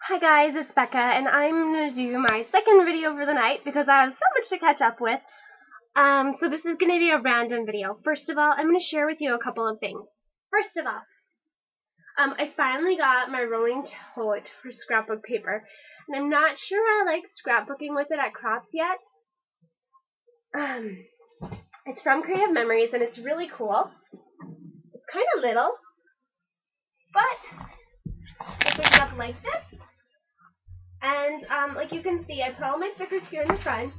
Hi guys, it's Becca, and I'm going to do my second video for the night because I have so much to catch up with. So this is going to be a random video. First of all, I'm going to share with you a couple of things. First of all, I finally got my rolling tote for scrapbook paper, and I'm not sure I like scrapbooking with it at crops yet. It's from Creative Memories, and it's really cool. It's kind of little, but it goes up like this. And like you can see, I put all my stickers here in the front.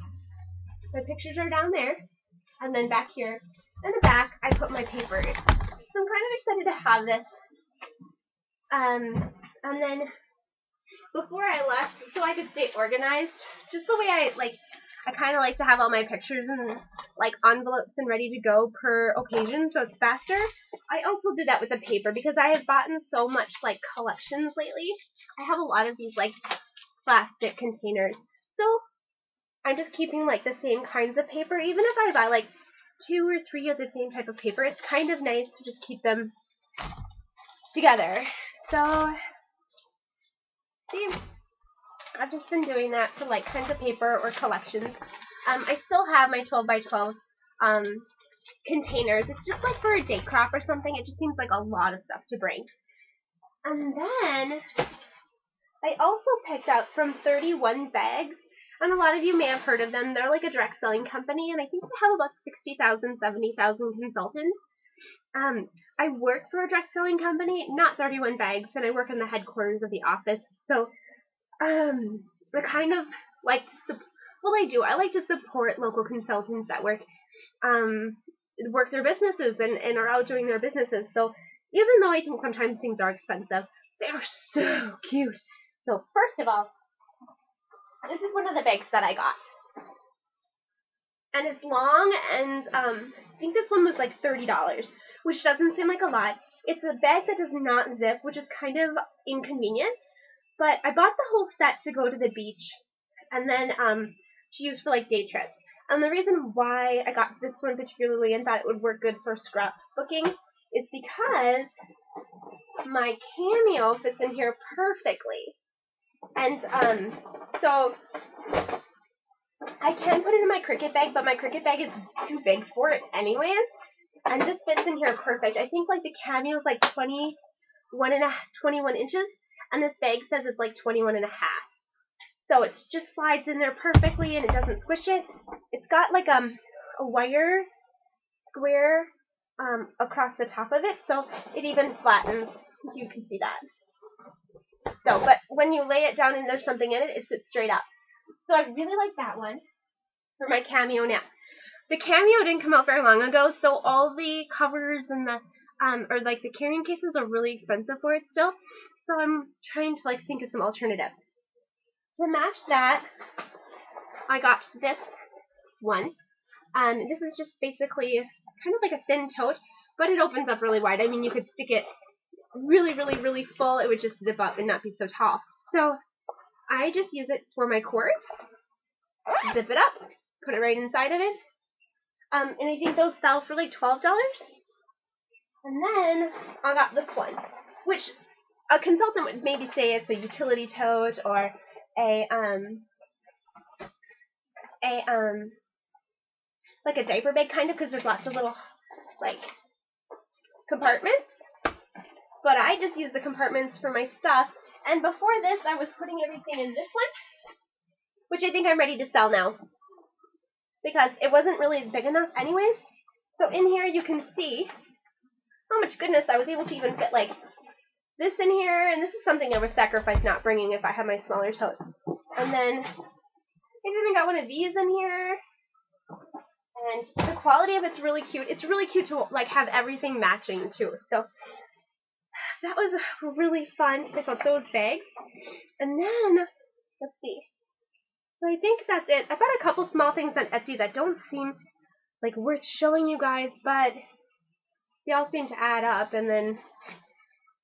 My pictures are down there. And then back here in the back, I put my papers. So I'm kind of excited to have this. And then before I left, so I could stay organized, just the way I kind of like to have all my pictures in like envelopes and ready to go per occasion, so it's faster. I also did that with the paper because I have bought so much like collections lately. I have a lot of these like plastic containers. So I'm just keeping like the same kinds of paper. Even if I buy like 2 or 3 of the same type of paper, it's kind of nice to just keep them together. So see, I've just been doing that for like kinds of paper or collections. I still have my 12 by 12 containers. It's just like for a day crop or something. It just seems like a lot of stuff to bring. And then I also picked up from 31 Bags, and a lot of you may have heard of them. They're like a direct selling company, and I think they have about 60,000, 70,000 consultants. I work for a direct selling company, not 31 Bags, and I work in the headquarters of the office. So, I kind of like to, I like to support local consultants that work their businesses and are out doing their businesses. So, even though I think sometimes things are expensive, they are so cute. So first of all, this is one of the bags that I got. And it's long, and I think this one was like $30, which doesn't seem like a lot. It's a bag that does not zip, which is kind of inconvenient. But I bought the whole set to go to the beach, and then to use for like day trips. And the reason why I got this one particularly and thought it would work good for scrapbooking is because my cameo fits in here perfectly. And so I can put it in my Cricut bag, but my Cricut bag is too big for it anyways. And this fits in here perfect. I think like the cameo is like 21 inches, and this bag says it's like 21 and a half. So it just slides in there perfectly, and it doesn't squish it. It's got like a wire square across the top of it, so it even flattens. You can see that. So, but when you lay it down and there's something in it, it sits straight up. So I really like that one for my cameo now. The cameo didn't come out very long ago, so all the covers and the or like the carrying cases are really expensive for it still. So I'm trying to like think of some alternatives. To match that, I got this one. This is just basically kind of like a thin tote, but it opens up really wide. I mean, you could stick it really, really, really full. It would just zip up and not be so tall. So I just use it for my cords. Zip it up, put it right inside of it. And I think those sell for like $12. And then I got this one, which a consultant would maybe say it's a utility tote or like a diaper bag kind of, because there's lots of little like compartments. But I just use the compartments for my stuff. And before this, I was putting everything in this one, which I think I'm ready to sell now, because it wasn't really big enough anyways. So in here you can see how much goodness I was able to even fit like this in here, and this is something I would sacrifice not bringing if I had my smaller tote. And then I even got one of these in here, and the quality of it's really cute. It's really cute to like have everything matching too. So that was really fun to pick up those bags. And then let's see. So I think that's it. I bought a couple small things on Etsy that don't seem like worth showing you guys, but they all seem to add up, and then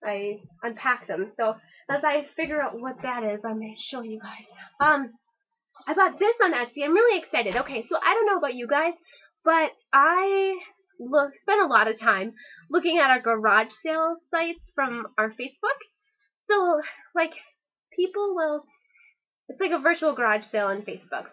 I unpack them. So as I figure out what that is, I'm going to show you guys. I bought this on Etsy. I'm really excited. Okay, so I don't know about you guys, but I spent a lot of time looking at our garage sale sites from our Facebook. So, like, people will, it's like a virtual garage sale on Facebook.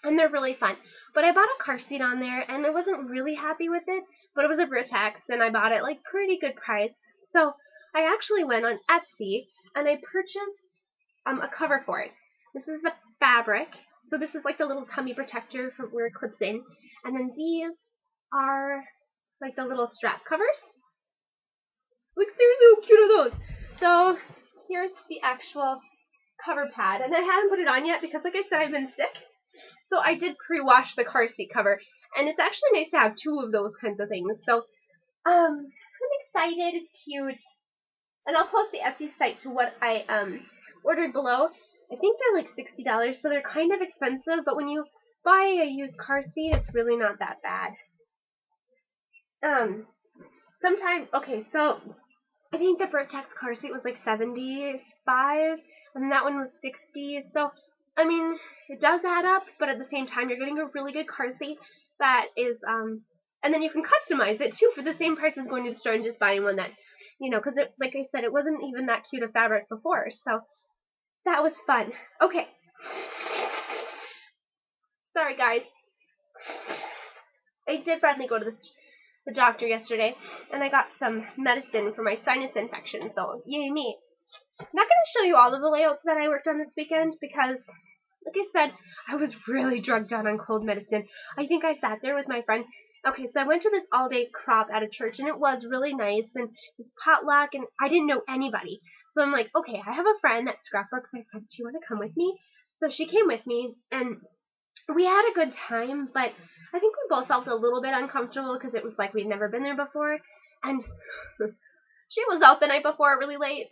And they're really fun. But I bought a car seat on there, and I wasn't really happy with it, but it was a Britax, and I bought it like pretty good price. So I actually went on Etsy, and I purchased a cover for it. This is the fabric. So this is like the little tummy protector for where it clips in. And then these are like the little strap covers. Look, seriously, how cute are those? So here's the actual cover pad, and I haven't put it on yet because, like I said, I've been sick. So I did pre-wash the car seat cover, and it's actually nice to have two of those kinds of things. So I'm excited. It's cute, and I'll post the Etsy site to what I ordered below. I think they're like $60, so they're kind of expensive. But when you buy a used car seat, it's really not that bad. Sometimes, okay, so I think the Britax car seat was like $75, and that one was $60. So I mean, it does add up, but at the same time, you're getting a really good car seat that is, and then you can customize it too for the same price as going to the store and just buying one that, you know, because like I said, it wasn't even that cute a fabric before, so that was fun. Okay. Sorry, guys. I did finally go to the doctor yesterday, and I got some medicine for my sinus infection, so yay me. I'm not going to show you all of the layouts that I worked on this weekend because, like I said, I was really drugged out on cold medicine. I think I sat there with my friend. Okay, so I went to this all-day crop at a church, and it was really nice, and this potluck, and I didn't know anybody. So I'm like, okay, I have a friend that scrapbooks. I said, do you want to come with me? So she came with me, and we had a good time, but I think we both felt a little bit uncomfortable because it was like we'd never been there before, and she was out the night before really late,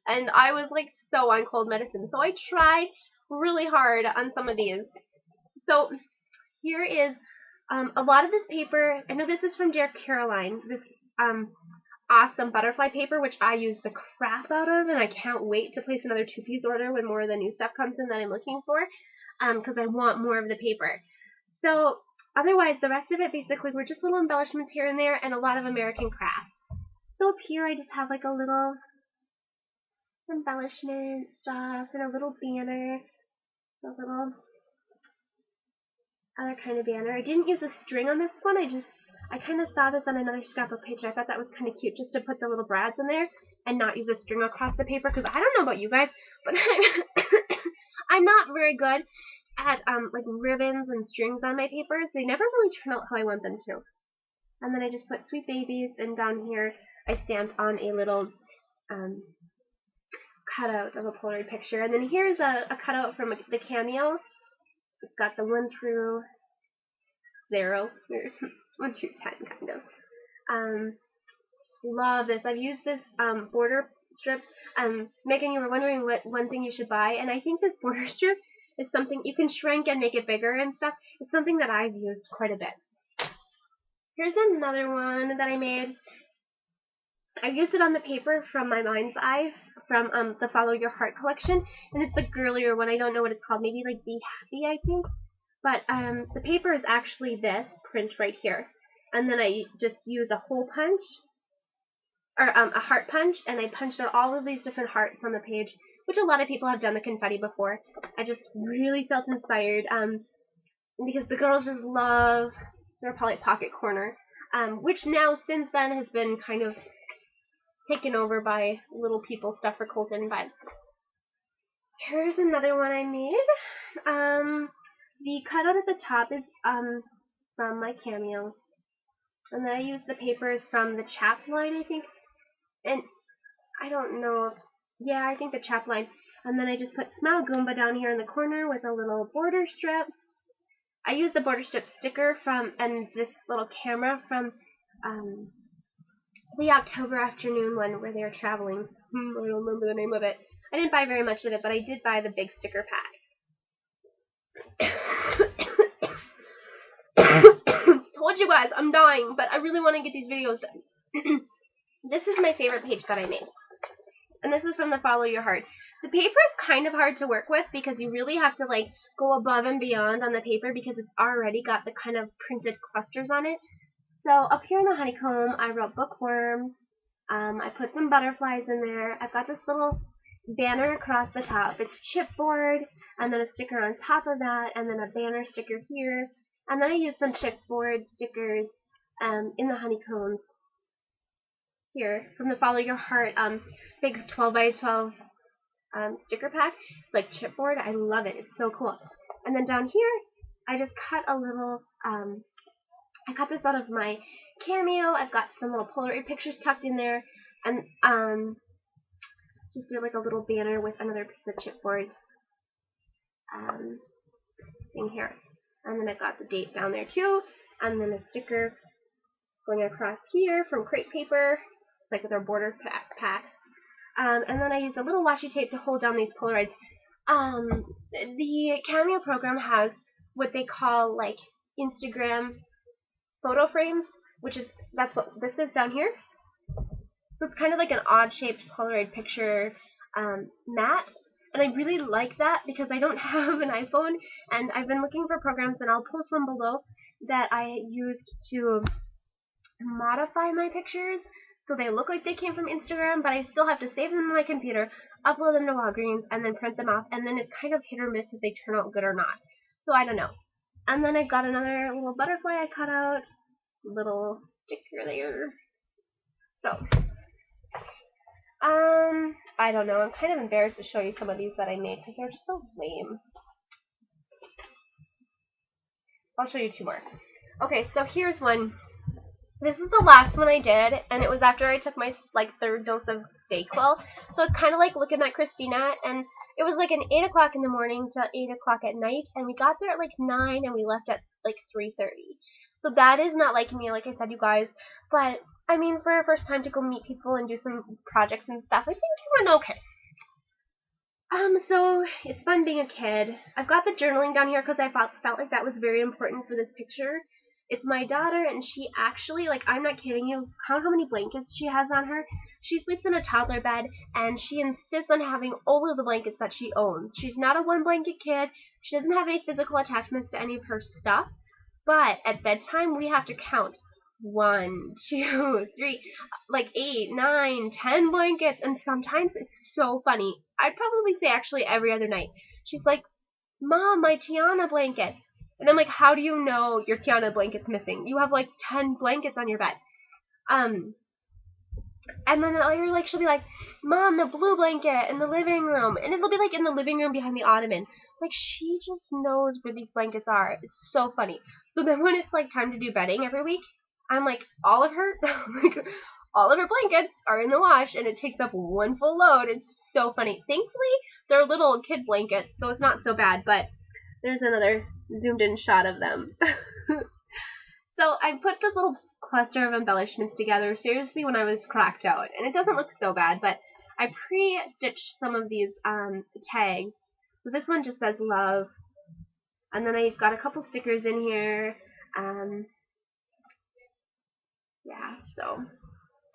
and I was like so on cold medicine. So I tried really hard on some of these. So here is a lot of this paper. I know this is from Dear Caroline, this awesome butterfly paper, which I use the crap out of, and I can't wait to place another 2-piece order when more of the new stuff comes in that I'm looking for, because I want more of the paper. So otherwise, the rest of it basically were just little embellishments here and there, and a lot of American crafts. So up here I just have like a little embellishment stuff and a little banner, a little other kind of banner. I didn't use a string on this one. I kind of saw this on another scrapbook page, and I thought that was kind of cute just to put the little brads in there and not use a string across the paper, because I don't know about you guys, but I'm not very good at like ribbons and strings on my papers. They never really turn out how I want them to. And then I just put sweet babies, and down here I stamped on a little cutout of a Polaroid picture. And then here's a cutout from the Cameo. It's got the 1 through 0. Here's 1 through 10, kind of. Love this. I've used this border strip. Megan, you were wondering what one thing you should buy, and I think this border strip is something you can shrink and make it bigger and stuff. It's something that I've used quite a bit. Here's another one that I made. I used it on the paper from my Mind's Eye from the Follow Your Heart collection, and it's the girlier one. I don't know what it's called. Maybe like Be Happy, I think. But the paper is actually this print right here, and then I just used a hole punch, or a heart punch, and I punched out all of these different hearts on the page, which a lot of people have done the confetti before. I just really felt inspired because the girls just love their Polly Pocket corner, which now since then has been kind of taken over by Little People stuff for Colton. But here's another one I made. The cutout at the top is from my Cameo, and then I used the papers from the Chap line, I think, and I don't know if, yeah, I think the Chap line. And then I just put Smile Goomba down here in the corner with a little border strip. I used the border strip sticker from, and this little camera from the October afternoon one where they were traveling. I don't remember the name of it. I didn't buy very much of it, but I did buy the big sticker pack. Told you guys, I'm dying, but I really want to get these videos done. This is my favorite page that I made, and this is from the Follow Your Heart. The paper is kind of hard to work with because you really have to like go above and beyond on the paper because it's already got the kind of printed clusters on it. So up here in the honeycomb, I wrote bookworm. I put some butterflies in there. I've got this little banner across the top. It's chipboard, and then a sticker on top of that, and then a banner sticker here. And then I used some chipboard stickers in the honeycombs here from the Follow Your Heart big 12 by 12 sticker pack. It's like chipboard. I love it. It's so cool. And then down here, I just cut a little, I cut this out of my Cameo. I've got some little Polaroid pictures tucked in there, and just did like a little banner with another piece of chipboard thing here. And then I've got the date down there too, and then a sticker going across here from crepe paper, like with our border pack. And then I used a little washi tape to hold down these Polaroids. The Cameo program has what they call like Instagram photo frames, that's what this is down here. So it's kind of like an odd-shaped Polaroid picture mat, and I really like that because I don't have an iPhone, and I've been looking for programs, and I'll post one below that I used to modify my pictures so they look like they came from Instagram, but I still have to save them on my computer, upload them to Walgreens, and then print them off, and then it's kind of hit or miss if they turn out good or not. So I don't know. And then I've got another little butterfly I cut out, little sticker there. So, I don't know. I'm kind of embarrassed to show you some of these that I made because they're so lame. I'll show you two more. Okay, so here's one. This is the last one I did, and it was after I took my third dose of Dayquil. So it's kind of like looking at Christina, and it was like an 8 o'clock in the morning to 8 o'clock at night, and we got there at like 9, and we left at like 3:30. So that is not like me, like I said, you guys. But I mean, for our first time to go meet people and do some projects and stuff, I think it went okay. So it's fun being a kid. I've got the journaling down here because I felt like that was very important for this picture. It's my daughter, and she actually, like, I'm not kidding you, count how many blankets she has on her. She sleeps in a toddler bed, and she insists on having all of the blankets that she owns. She's not a one-blanket kid. She doesn't have any physical attachments to any of her stuff, but at bedtime, we have to count 1, 2, 3, like 8, 9, 10 blankets, and sometimes it's so funny. I'd probably say actually every other night. She's like, Mom, my Tiana blanket. And I'm like, how do you know your Tiana blanket's missing? You have like 10 blankets on your bed. And then she'll be like, Mom, the blue blanket in the living room. And it'll be like in the living room behind the ottoman. Like, she just knows where these blankets are. It's so funny. So then when it's like time to do bedding every week, I'm like, all of her blankets are in the wash, and it takes up one full load. It's so funny. Thankfully, they're little kid blankets, so it's not so bad, but there's another zoomed in shot of them. So I put this little cluster of embellishments together seriously when I was cracked out, and it doesn't look so bad, but I pre-stitched some of these tags. So this one just says love, and then I've got a couple stickers in here. Yeah, so.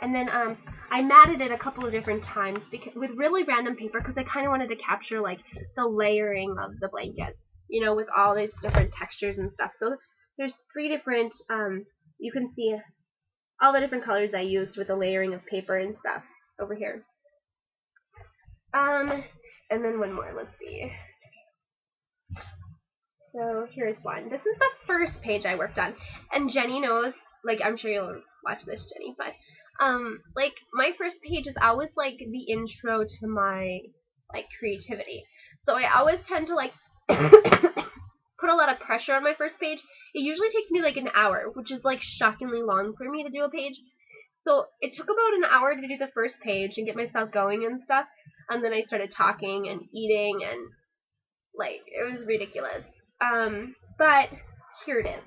And then I matted it a couple of different times with really random paper because I kind of wanted to capture like the layering of the blanket, you know, with all these different textures and stuff. So there's 3 different, you can see all the different colors I used with the layering of paper and stuff over here. And then one more, let's see. So here's one. This is the first page I worked on, and Jenny knows, like, I'm sure you'll watch this, Jenny, but like, my first page is always like the intro to my like creativity. So I always tend to like put a lot of pressure on my first page. It usually takes me like an hour, which is like shockingly long for me to do a page. So it took about an hour to do the first page and get myself going and stuff, and then I started talking and eating, and like, it was ridiculous. But here it is.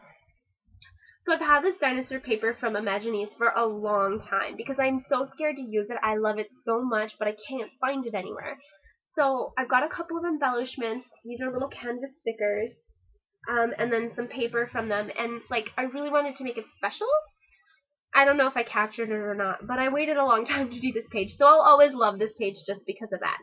So I've had this dinosaur paper from Imaginease for a long time because I'm so scared to use it. I love it so much, but I can't find it anywhere. So I've got a couple of embellishments. These are little canvas stickers, and then some paper from them. And like, I really wanted to make it special. I don't know if I captured it or not, but I waited a long time to do this page. So I'll always love this page just because of that.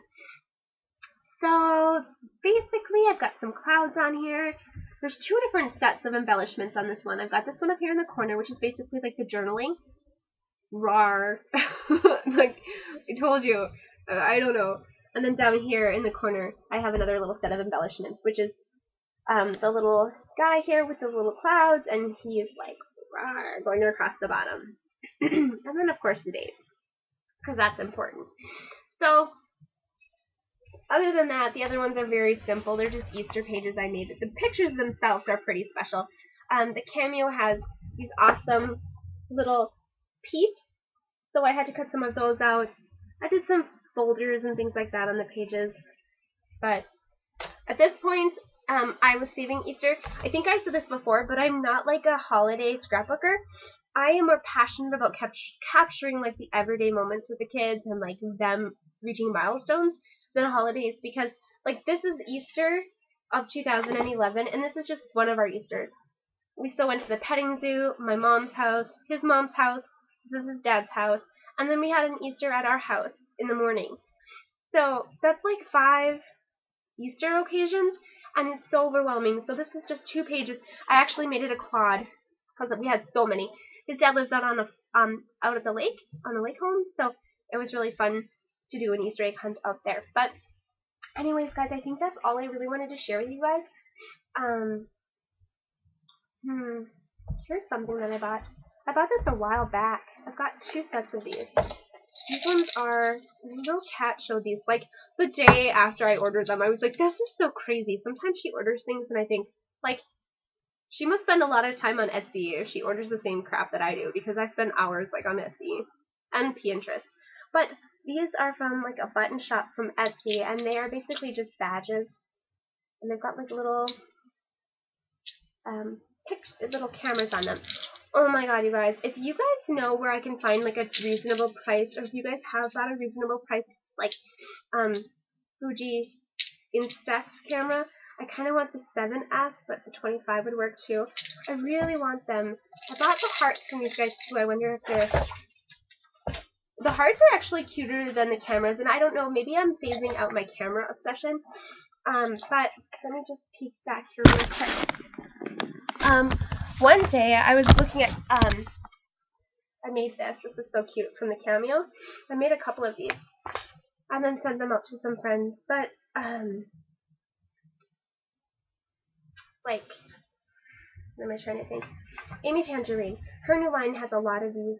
So basically, I've got some clouds on here. There's 2 different sets of embellishments on this one. I've got this one up here in the corner, which is basically like the journaling. Rawr. Like, I told you, I don't know. And then down here in the corner, I have another little set of embellishments, which is the little guy here with the little clouds, and he's like rawr, going across the bottom. And then, of course, the dates, because that's important. So, other than that, the other ones are very simple. They're just Easter pages I made. The pictures themselves are pretty special. The cameo has these awesome little peeps, so I had to cut some of those out. I did some folders and things like that on the pages, but at this point, I was saving Easter. I think I said this before, but I'm not like a holiday scrapbooker. I am more passionate about capturing like the everyday moments with the kids and like them reaching milestones than holidays, because like this is Easter of 2011, and this is just one of our Easters. We still went to the petting zoo, my mom's house, his mom's house, this is Dad's house, and then we had an Easter at our house in the morning. So that's like 5 Easter occasions, and it's so overwhelming. So this is just 2 pages. I actually made it a quad because we had so many. His dad lives out on out at the lake, on the lake home, so it was really fun to do an Easter egg hunt out there. But anyways, guys, I think that's all I really wanted to share with you guys. Here's something that I bought. I bought this a while back. I've got 2 sets of these. These ones are, little cat showed these, like, the day after I ordered them. I was like, this is so crazy. Sometimes she orders things and I think, like, she must spend a lot of time on Etsy if she orders the same crap that I do, because I spend hours, like, on Etsy and Pinterest. But these are from, like, a button shop from Etsy, and they are basically just badges. And they've got, like, little, little cameras on them. Oh my god, you guys, if you guys know where I can find, like, a reasonable price, or if you guys have got a reasonable price, like, Fuji Instax camera, I kind of want the 7S, but the 25 would work too. I really want them. I bought the hearts from these guys too. I wonder if they're... The hearts are actually cuter than the cameras, and I don't know, maybe I'm phasing out my camera obsession. But let me just peek back here real quick. One day I was looking at, I made this. This is so cute from the cameo. I made a couple of these and then sent them out to some friends. But, like, what am I trying to think? Amy Tangerine, her new line has a lot of these,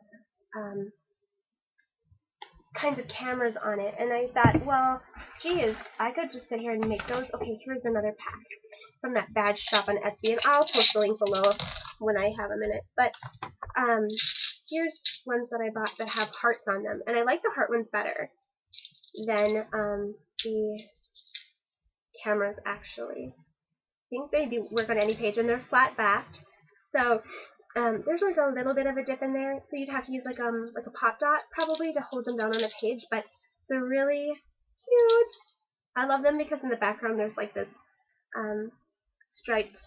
kinds of cameras on it. And I thought, well, geez, I could just sit here and make those. Okay, here's another pack from that badge shop on Etsy, and I'll post the link below when I have a minute. But here's ones that I bought that have hearts on them, and I like the heart ones better than the cameras actually. I think they do work on any page, and they're flat backed, so there's like a little bit of a dip in there, so you'd have to use like a pop dot probably to hold them down on a page, but they're really cute. I love them because in the background there's like this striped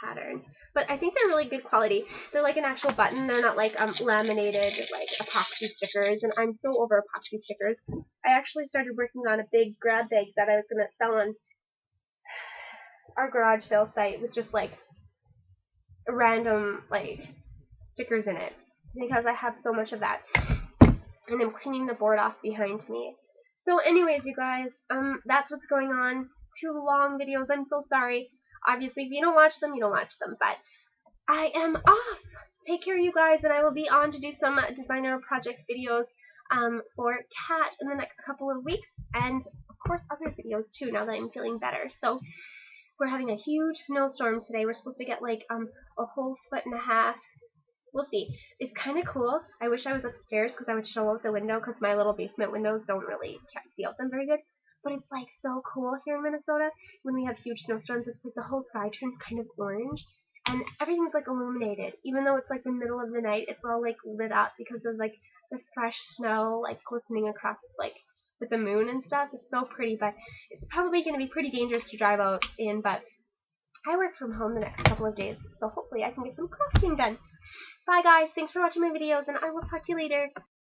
pattern, but I think they're really good quality. They're like an actual button. They're not like laminated like epoxy stickers, and I'm so over epoxy stickers. I actually started working on a big grab bag that I was going to sell on our garage sale site with just like random like stickers in it, because I have so much of that, and I'm cleaning the board off behind me. So anyways, you guys, that's what's going on. 2 long videos, I'm so sorry. Obviously, if you don't watch them, you don't watch them, but I am off. Take care, you guys, and I will be on to do some designer project videos for Kat in the next couple of weeks, and of course other videos too, now that I'm feeling better. So we're having a huge snowstorm today. We're supposed to get like a whole 1.5 feet. We'll see. It's kind of cool. I wish I was upstairs because I would show out the window, because my little basement windows don't really see out them very good. But it's like so cool here in Minnesota when we have huge snowstorms. It's like the whole sky turns kind of orange, and everything's like illuminated. Even though it's like the middle of the night, it's all like lit up because of like the fresh snow like glistening across like with the moon and stuff. It's so pretty, but it's probably going to be pretty dangerous to drive out in. But I work from home the next couple of days, so hopefully I can get some crafting done. Bye guys, thanks for watching my videos, and I will talk to you later.